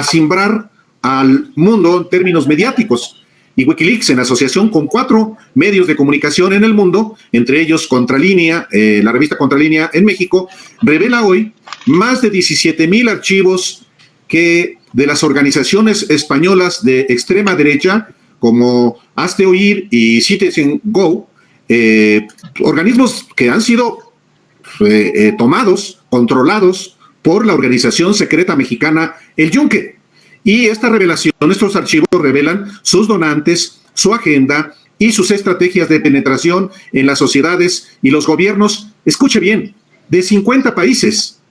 simbrar al mundo en términos mediáticos. Y Wikileaks, en asociación con 4 medios de comunicación en el mundo, entre ellos Contralínea, la revista Contralínea en México, revela hoy más de 17,000 archivos que de las organizaciones españolas de extrema derecha, como Hazte Oír y Citizen Go, organismos que han sido tomados, controlados por la organización secreta mexicana El Yunque. Y esta revelación, estos archivos revelan sus donantes, su agenda y sus estrategias de penetración en las sociedades y los gobiernos, escuche bien, de 50 países.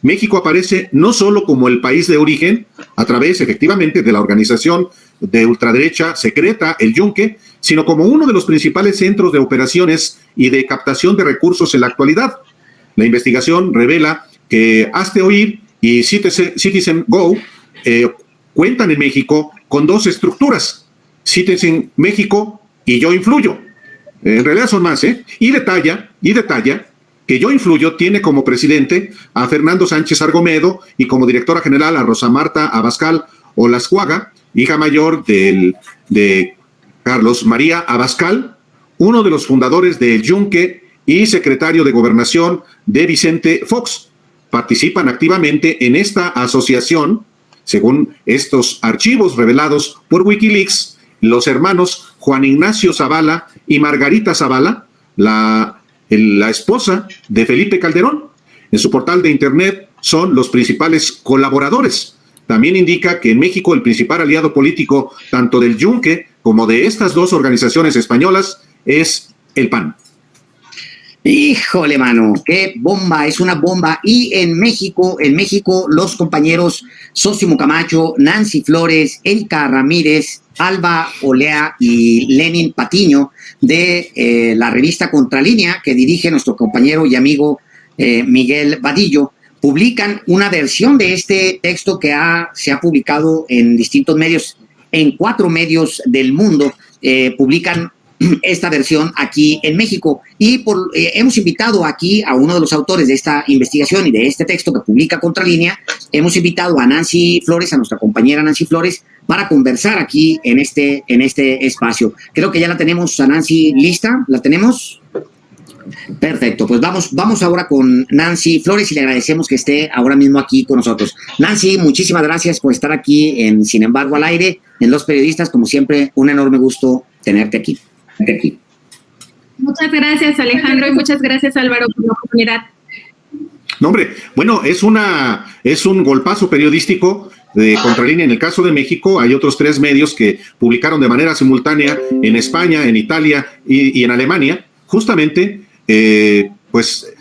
México aparece no solo como el país de origen, a través efectivamente de la organización de ultraderecha secreta, El Yunque, sino como uno de los principales centros de operaciones y de captación de recursos en la actualidad. La investigación revela que Hazte Oír y Citizen Go cuentan en México con 2 estructuras, Citizen México y Yo Influyo. En realidad son más, y detalla que Yo Influyo tiene como presidente a Fernando Sánchez Argomedo y como directora general a Rosa Marta Abascal Olascuaga, hija mayor de Carlos María Abascal, uno de los fundadores de El Yunque y secretario de Gobernación de Vicente Fox. Participan activamente en esta asociación. Según estos archivos revelados por Wikileaks, los hermanos Juan Ignacio Zavala y Margarita Zavala, la esposa de Felipe Calderón, en su portal de internet son los principales colaboradores. También indica que en México el principal aliado político tanto del Yunque como de estas 2 organizaciones españolas es el PAN. Híjole, mano, qué bomba, es una bomba. Y en México, los compañeros Sósimo Camacho, Nancy Flores, Erika Ramírez, Alba Olea y Lenin Patiño de la revista Contralínea, que dirige nuestro compañero y amigo Miguel Vadillo, publican una versión de este texto que se ha publicado en distintos medios, en 4 medios del mundo, publican esta versión aquí en México. Y hemos invitado aquí a uno de los autores de esta investigación y de este texto que publica Contralínea. Hemos invitado a Nancy Flores, a nuestra compañera Nancy Flores, para conversar aquí en este espacio. Creo que ya la tenemos a Nancy lista. ¿La tenemos? Perfecto, pues vamos ahora con Nancy Flores y le agradecemos que esté ahora mismo aquí con nosotros. Nancy, muchísimas gracias por estar aquí en Sin Embargo al Aire, en Los Periodistas. Como siempre, un enorme gusto tenerte aquí. Muchas gracias, Alejandro, y muchas gracias, Álvaro, por la oportunidad. No, hombre, bueno, es un golpazo periodístico de Contralínea. En el caso de México hay otros 3 medios que publicaron de manera simultánea en España, en Italia y en Alemania, justamente pues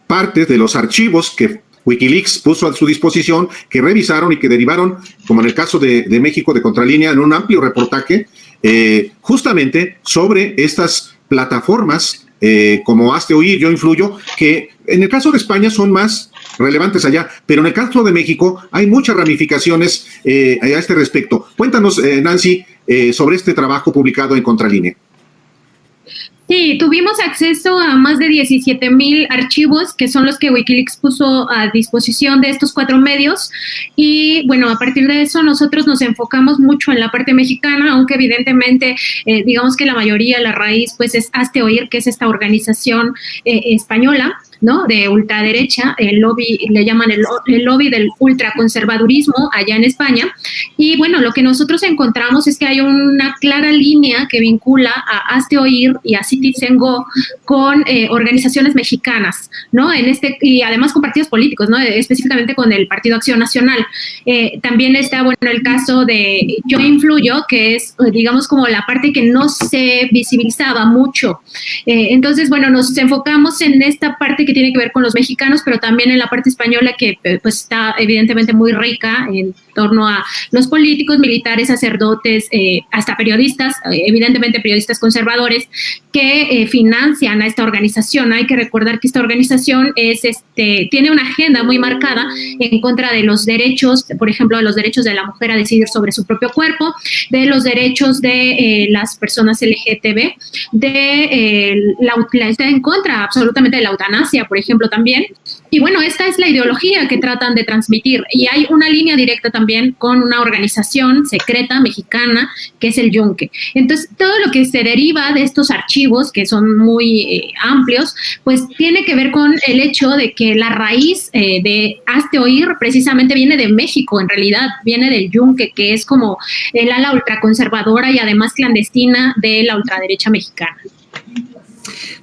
partes de los archivos que Wikileaks puso a su disposición, que revisaron y que derivaron, como en el caso de México, de Contralínea, en un amplio reportaje justamente sobre estas plataformas como Hazte Oír, Yo Influyo, que en el caso de España son más relevantes allá, pero en el caso de México hay muchas ramificaciones a este respecto. Cuéntanos, Nancy, sobre este trabajo publicado en Contralínea. Sí, tuvimos acceso a más de 17,000 archivos, que son los que Wikileaks puso a disposición de estos 4 medios. Y bueno, a partir de eso nosotros nos enfocamos mucho en la parte mexicana, aunque evidentemente digamos que la mayoría, la raíz, pues es Hazte Oír, que es esta organización española, ¿no?, de ultraderecha, el lobby, le llaman el lobby del ultraconservadurismo allá en España. Y bueno, lo que nosotros encontramos es que hay una clara línea que vincula a Hazte Oír y a Citizen Go con organizaciones mexicanas, ¿no? Y además con partidos políticos, ¿no?, específicamente con el Partido Acción Nacional. También está, bueno, el caso de Yo Influyo, que es, digamos, como la parte que no se visibilizaba mucho. Entonces, bueno, nos enfocamos en esta parte que tiene que ver con los mexicanos, pero también en la parte española, que pues está evidentemente muy rica en torno a los políticos, militares, sacerdotes, hasta periodistas, evidentemente periodistas conservadores, que financian a esta organización. Hay que recordar que esta organización tiene una agenda muy marcada en contra de los derechos, por ejemplo, de los derechos de la mujer a decidir sobre su propio cuerpo, de los derechos de las personas LGTB, está en contra absolutamente de la eutanasia, por ejemplo, también. Y bueno, esta es la ideología que tratan de transmitir. Y hay una línea directa también con una organización secreta mexicana que es el Yunque. Entonces, todo lo que se deriva de estos archivos, que son muy amplios, pues tiene que ver con el hecho de que la raíz de Hazte Oír precisamente viene de México, en realidad viene del Yunque, que es como el ala ultraconservadora y además clandestina de la ultraderecha mexicana.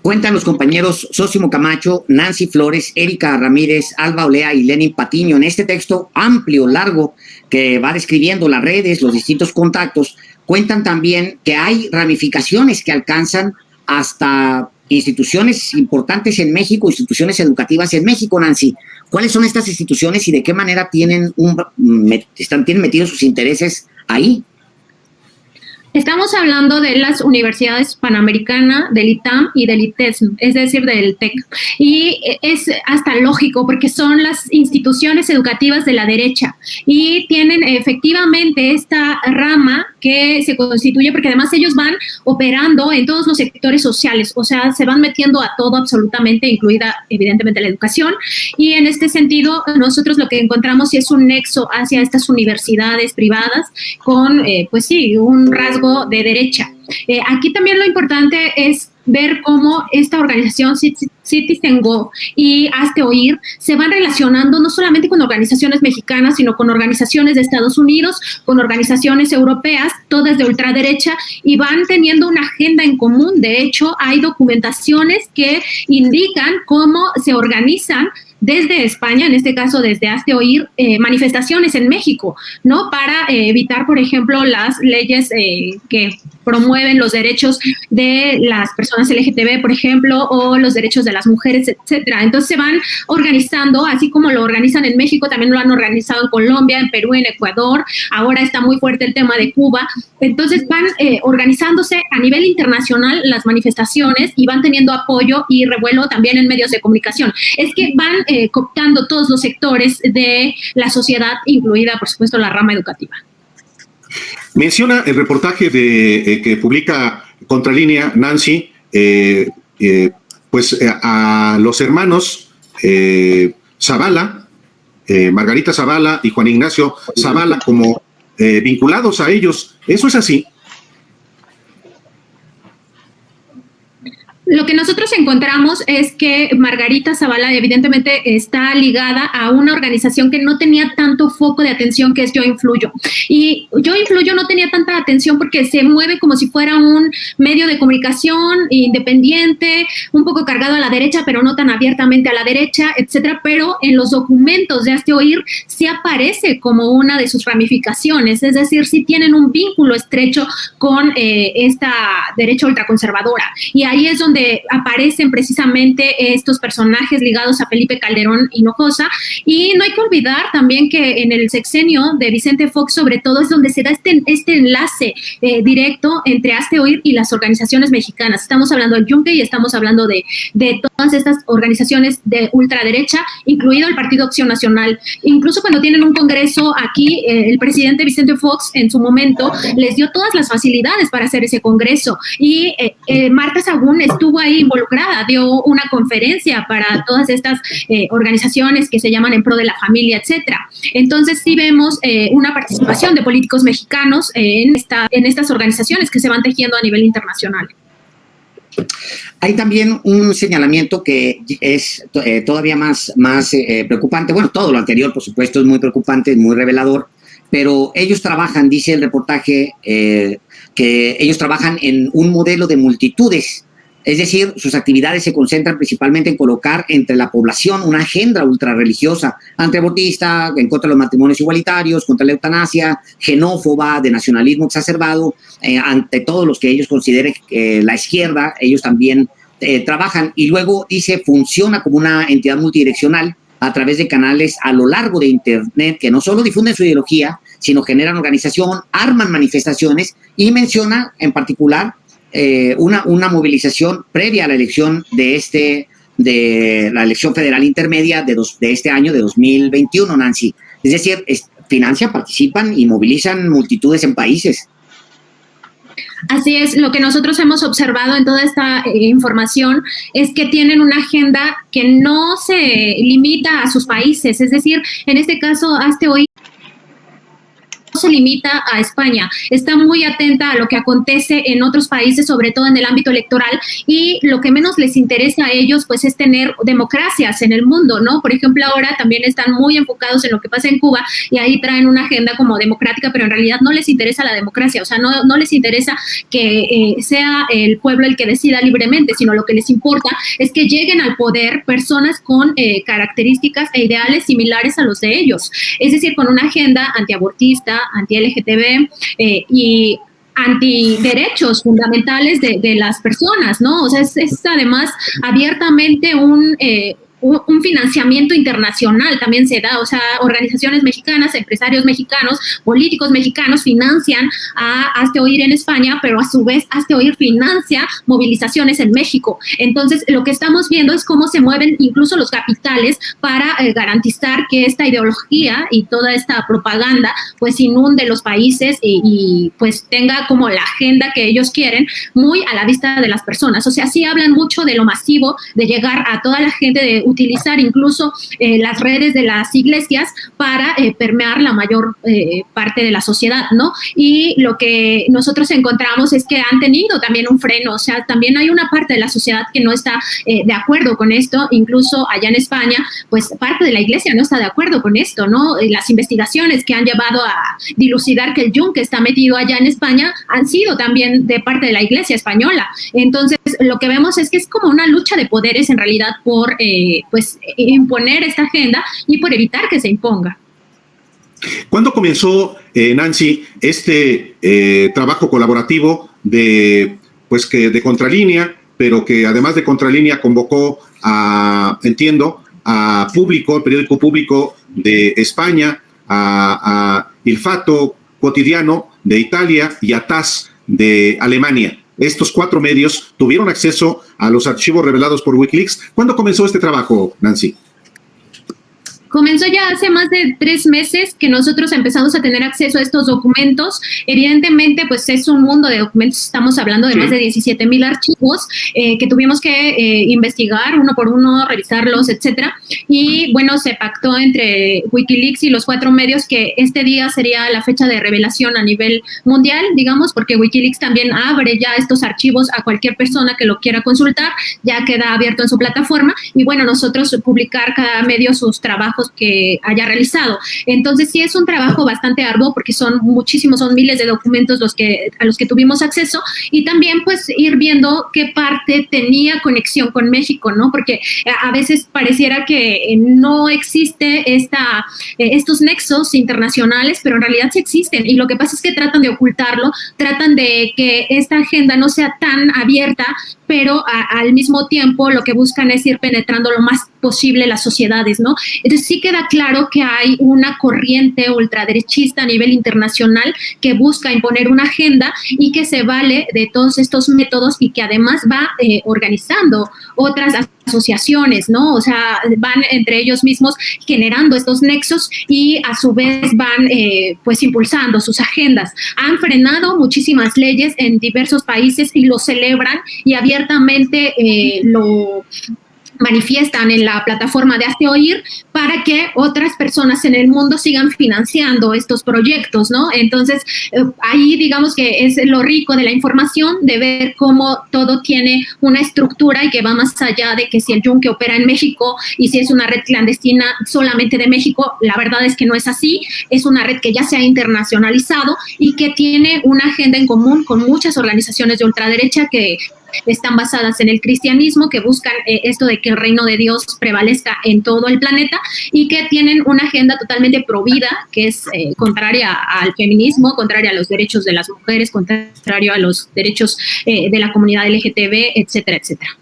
Cuentan los compañeros Sósimo Camacho, Nancy Flores, Erika Ramírez, Alba Olea y Lenin Patiño en este texto amplio, largo, que va describiendo las redes, los distintos contactos. Cuentan también que hay ramificaciones que alcanzan hasta instituciones importantes en México, instituciones educativas en México, Nancy. ¿Cuáles son estas instituciones y de qué manera tienen metidos sus intereses ahí? Estamos hablando de las universidades Panamericana, del ITAM y del ITESM, es decir, del TEC. Y es hasta lógico porque son las instituciones educativas de la derecha y tienen efectivamente esta rama que se constituye porque además ellos van operando en todos los sectores sociales, o sea, se van metiendo a todo absolutamente, incluida evidentemente la educación. Y en este sentido, nosotros lo que encontramos es un nexo hacia estas universidades privadas con, pues sí, un rasgo de derecha. Aquí también lo importante es ver cómo esta organización Citizen Go y Hazte Oír se van relacionando no solamente con organizaciones mexicanas, sino con organizaciones de Estados Unidos, con organizaciones europeas, todas de ultraderecha, y van teniendo una agenda en común. De hecho, hay documentaciones que indican cómo se organizan desde España, en este caso desde Hazte Oír, manifestaciones en México, ¿no? Para evitar, por ejemplo, las leyes que promueven los derechos de las personas LGTB, por ejemplo, o los derechos de las mujeres, etcétera. Entonces se van organizando, así como lo organizan en México, también lo han organizado en Colombia, en Perú, en Ecuador. Ahora está muy fuerte el tema de Cuba. Entonces van organizándose a nivel internacional las manifestaciones y van teniendo apoyo y revuelo también en medios de comunicación. Es que van cooptando todos los sectores de la sociedad, incluida, por supuesto, la rama educativa. Menciona el reportaje que publica Contralínea, Nancy, a los hermanos Zavala, Margarita Zavala y Juan Ignacio Zavala como vinculados a ellos. ¿Eso es así? Lo que nosotros encontramos es que Margarita Zavala evidentemente está ligada a una organización que no tenía tanto foco de atención, que es Yo Influyo. Y Yo Influyo no tenía tanta atención porque se mueve como si fuera un medio de comunicación independiente, un poco cargado a la derecha, pero no tan abiertamente a la derecha, etcétera. Pero en los documentos de Hazte Oír sí aparece como una de sus ramificaciones, es decir, sí tienen un vínculo estrecho con esta derecha ultraconservadora. Y ahí es donde aparecen precisamente estos personajes ligados a Felipe Calderón Hinojosa. Y no hay que olvidar también que en el sexenio de Vicente Fox, sobre todo, es donde se da este enlace directo entre Hazte Oír y las organizaciones mexicanas. Estamos hablando del Yunque y estamos hablando de todas estas organizaciones de ultraderecha, incluido el Partido Acción Nacional. Incluso cuando tienen un congreso aquí, el presidente Vicente Fox en su momento les dio todas las facilidades para hacer ese congreso. Y Marta Sagún estuvo ahí involucrada, dio una conferencia para todas estas organizaciones que se llaman En Pro de la Familia, etcétera. Entonces sí vemos una participación de políticos mexicanos en estas organizaciones que se van tejiendo a nivel internacional. Hay también un señalamiento que es todavía más preocupante. Bueno, todo lo anterior, por supuesto, es muy preocupante, es muy revelador, pero ellos trabajan, dice el reportaje, que ellos trabajan en un modelo de multitudes. Es decir, sus actividades se concentran principalmente en colocar entre la población una agenda ultrarreligiosa, antiabortista, en contra de los matrimonios igualitarios, contra la eutanasia, xenófoba, de nacionalismo exacerbado, ante todos los que ellos consideren la izquierda. Ellos también trabajan, y luego dice, funciona como una entidad multidireccional a través de canales a lo largo de Internet que no solo difunden su ideología, sino generan organización, arman manifestaciones, y menciona en particular una movilización previa a la elección de la elección federal intermedia de este año, de 2021, Nancy. Es decir, financian, participan y movilizan multitudes en países. Así es, lo que nosotros hemos observado en toda esta información es que tienen una agenda que no se limita a sus países, es decir, en este caso, Hazte Oír no se limita a España, está muy atenta a lo que acontece en otros países, sobre todo en el ámbito electoral, y lo que menos les interesa a ellos pues es tener democracias en el mundo, ¿no? Por ejemplo, ahora también están muy enfocados en lo que pasa en Cuba y ahí traen una agenda como democrática, pero en realidad no les interesa la democracia, o sea, no les interesa que sea el pueblo el que decida libremente, sino lo que les importa es que lleguen al poder personas con características e ideales similares a los de ellos, es decir, con una agenda antiabortista, anti-LGTB y antiderechos fundamentales de las personas, ¿no? O sea, es además abiertamente un financiamiento internacional también se da, o sea, organizaciones mexicanas, empresarios mexicanos, políticos mexicanos financian a Hazte Oír en España, pero a su vez Hazte Oír financia movilizaciones en México. Entonces, lo que estamos viendo es cómo se mueven incluso los capitales para garantizar que esta ideología y toda esta propaganda pues inunde los países y pues tenga como la agenda que ellos quieren muy a la vista de las personas. O sea, sí hablan mucho de lo masivo, de llegar a toda la gente, de utilizar incluso las redes de las iglesias para permear la mayor parte de la sociedad, ¿no? Y lo que nosotros encontramos es que han tenido también un freno, o sea, también hay una parte de la sociedad que no está de acuerdo con esto, incluso allá en España, pues parte de la iglesia no está de acuerdo con esto, ¿no? Las investigaciones que han llevado a dilucidar que el yunque está metido allá en España han sido también de parte de la iglesia española. Entonces, lo que vemos es que es como una lucha de poderes en realidad por pues imponer esta agenda y por evitar que se imponga. ¿Cuándo comenzó, Nancy, este trabajo colaborativo de Contralínea, pero que además de Contralínea convocó a Público, el periódico Público de España, a Il Fatto Quotidiano de Italia y a TASS de Alemania? Estos 4 medios tuvieron acceso a los archivos revelados por WikiLeaks. ¿Cuándo comenzó este trabajo, Nancy? Comenzó ya hace más de 3 meses que nosotros empezamos a tener acceso a estos documentos. Evidentemente, pues es un mundo de documentos. Estamos hablando de más de 17,000 archivos que tuvimos que investigar uno por uno, revisarlos, etcétera. Y bueno, se pactó entre WikiLeaks y los 4 medios que este día sería la fecha de revelación a nivel mundial, digamos, porque WikiLeaks también abre ya estos archivos a cualquier persona que lo quiera consultar. Ya queda abierto en su plataforma. Y bueno, nosotros publicar cada medio sus trabajos que haya realizado. Entonces sí es un trabajo bastante arduo porque son muchísimos, son miles de documentos a los que tuvimos acceso y también pues ir viendo qué parte tenía conexión con México, ¿no? Porque a veces pareciera que no existe estos nexos internacionales, pero en realidad sí existen y lo que pasa es que tratan de ocultarlo, tratan de que esta agenda no sea tan abierta, pero al mismo tiempo lo que buscan es ir penetrando lo más posible las sociedades, ¿no? Entonces sí queda claro que hay una corriente ultraderechista a nivel internacional que busca imponer una agenda y que se vale de todos estos métodos y que además va organizando otras asociaciones, ¿no? O sea, van entre ellos mismos generando estos nexos y a su vez van pues impulsando sus agendas. Han frenado muchísimas leyes en diversos países y lo celebran y abiertamente lo manifiestan en la plataforma de Hazte Oír para que otras personas en el mundo sigan financiando estos proyectos, ¿no? Entonces, ahí digamos que es lo rico de la información, de ver cómo todo tiene una estructura y que va más allá de que si el yunque opera en México y si es una red clandestina solamente de México, la verdad es que no es así, es una red que ya se ha internacionalizado y que tiene una agenda en común con muchas organizaciones de ultraderecha que están basadas en el cristianismo, que buscan esto de que el reino de Dios prevalezca en todo el planeta y que tienen una agenda totalmente provida, que es contraria al feminismo, contraria a los derechos de las mujeres, contrario a los derechos de la comunidad LGTB, etcétera, etcétera.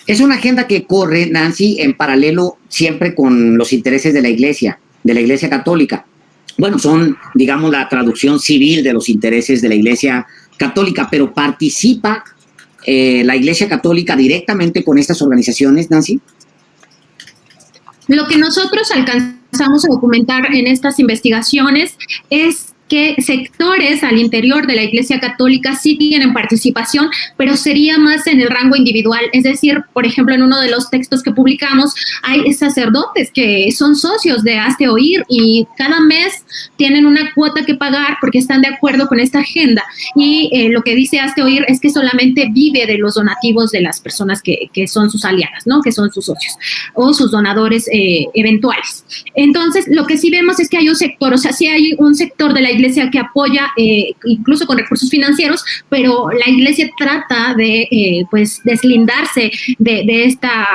Es una agenda que corre, Nancy, en paralelo siempre con los intereses de la Iglesia Católica. Bueno, son, digamos, la traducción civil de los intereses de la Iglesia Católica, pero participa la Iglesia Católica directamente con estas organizaciones, Nancy. Lo que nosotros alcanzamos a documentar en estas investigaciones es que sectores al interior de la Iglesia Católica sí tienen participación, pero sería más en el rango individual. Es decir, por ejemplo, en uno de los textos que publicamos hay sacerdotes que son socios de Hazte Oír y cada mes tienen una cuota que pagar porque están de acuerdo con esta agenda. Y lo que dice Hazte Oír es que solamente vive de los donativos de las personas que son sus aliadas, ¿no? Que son sus socios o sus donadores eventuales. Entonces, lo que sí vemos es que hay un sector, o sea, sí hay un sector de la Iglesia que apoya incluso con recursos financieros, pero la Iglesia trata de pues deslindarse de esta,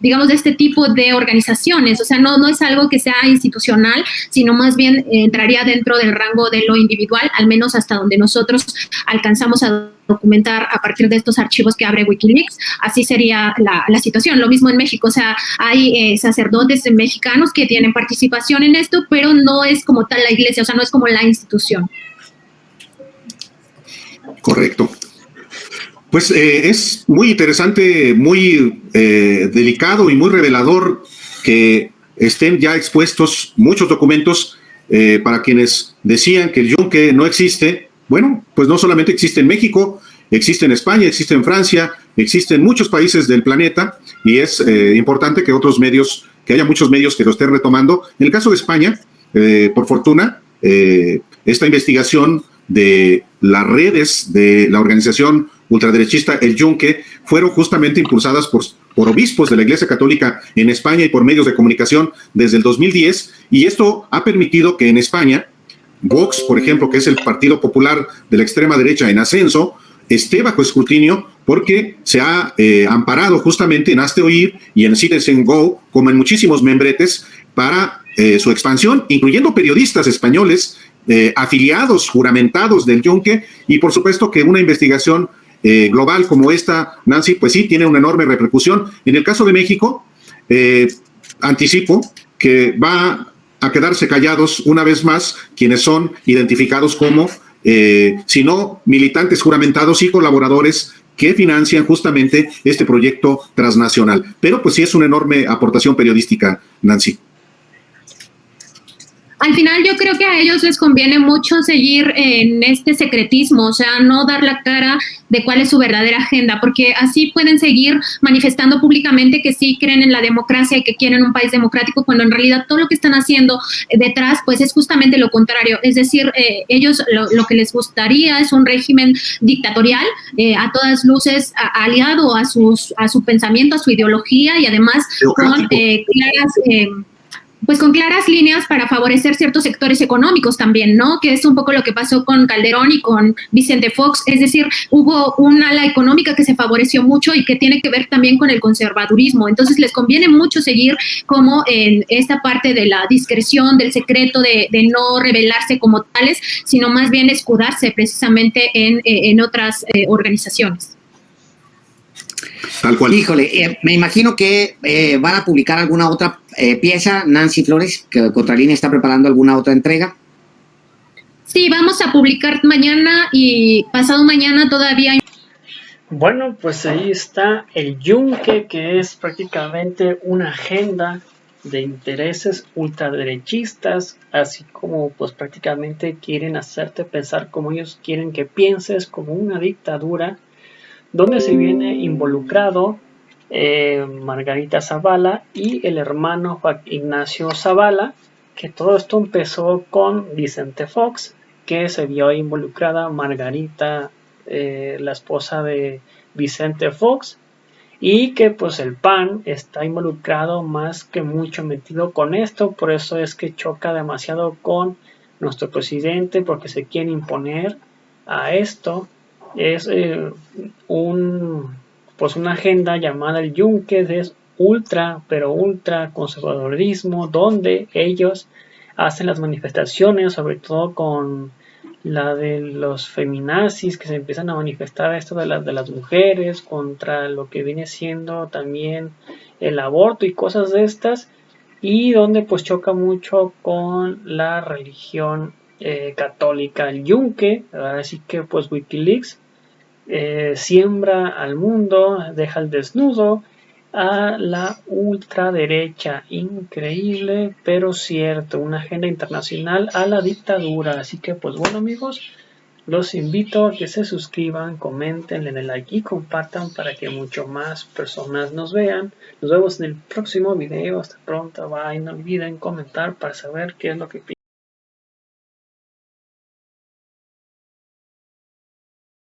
digamos, de este tipo de organizaciones. O sea, no es algo que sea institucional, sino más bien entraría dentro del rango de lo individual, al menos hasta donde nosotros alcanzamos a documentar a partir de estos archivos que abre Wikileaks. Así sería la situación. Lo mismo en México, o sea, hay sacerdotes mexicanos que tienen participación en esto, pero no es como tal la Iglesia, o sea, no es como la institución. Correcto. Pues es muy interesante, muy delicado y muy revelador que estén ya expuestos muchos documentos para quienes decían que el yunque no existe. Bueno, pues no solamente existe en México, existe en España, existe en Francia, existe en muchos países del planeta y es importante que otros medios, que haya muchos medios que lo estén retomando. En el caso de España, por fortuna, esta investigación de las redes de la organización ultraderechista El Yunque fueron justamente impulsadas por obispos de la Iglesia Católica en España y por medios de comunicación desde el 2010, y esto ha permitido que en España Vox, por ejemplo, que es el partido popular de la extrema derecha en ascenso, esté bajo escrutinio porque se ha amparado justamente en Hazte Oír y en Citizen Go, como en muchísimos membretes, para su expansión, incluyendo periodistas españoles afiliados, juramentados del Yunque, y por supuesto que una investigación global como esta, Nancy, pues sí, tiene una enorme repercusión. En el caso de México, anticipo que va a quedarse callados una vez más quienes son identificados como, si no militantes juramentados y colaboradores que financian justamente este proyecto transnacional. Pero pues sí es una enorme aportación periodística, Nancy. Al final yo creo que a ellos les conviene mucho seguir en este secretismo, o sea, no dar la cara de cuál es su verdadera agenda, porque así pueden seguir manifestando públicamente que sí creen en la democracia y que quieren un país democrático, cuando en realidad todo lo que están haciendo detrás pues es justamente lo contrario. Es decir, ellos lo que les gustaría es un régimen dictatorial, a todas luces aliado a su pensamiento, a su ideología, y además con con claras líneas para favorecer ciertos sectores económicos también, ¿no? Que es un poco lo que pasó con Calderón y con Vicente Fox. Es decir, hubo un ala económica que se favoreció mucho y que tiene que ver también con el conservadurismo. Entonces les conviene mucho seguir como en esta parte de la discreción, del secreto, de no revelarse como tales, sino más bien escudarse precisamente en otras organizaciones. Tal cual. Híjole, me imagino que van a publicar alguna otra pieza, Nancy Flores, que Contralínea está preparando alguna otra entrega. Sí, vamos a publicar mañana y pasado mañana todavía. Bueno, pues ahí está el Yunque, que es prácticamente una agenda de intereses ultraderechistas, así como pues prácticamente quieren hacerte pensar como ellos quieren que pienses, como una dictadura, donde se viene involucrado Margarita Zavala y el hermano Juan Ignacio Zavala, que todo esto empezó con Vicente Fox, que se vio involucrada Margarita, la esposa de Vicente Fox, y que pues el PAN está involucrado más que mucho metido con esto. Por eso es que choca demasiado con nuestro presidente, porque se quiere imponer a esto. Es una agenda llamada el Yunque, es ultra, pero ultra conservadurismo, donde ellos hacen las manifestaciones, sobre todo con la de los feminazis, que se empiezan a manifestar esto de las mujeres, contra lo que viene siendo también el aborto y cosas de estas, y donde pues choca mucho con la religión católica, el Yunque. Así que pues Wikileaks siembra al mundo, deja al desnudo a la ultraderecha. Increíble, pero cierto. Una agenda internacional a la dictadura. Así que, pues bueno, amigos, los invito a que se suscriban, comenten, den el like y compartan para que mucho más personas nos vean. Nos vemos en el próximo video. Hasta pronto. Bye. No olviden comentar para saber qué es lo que piensan.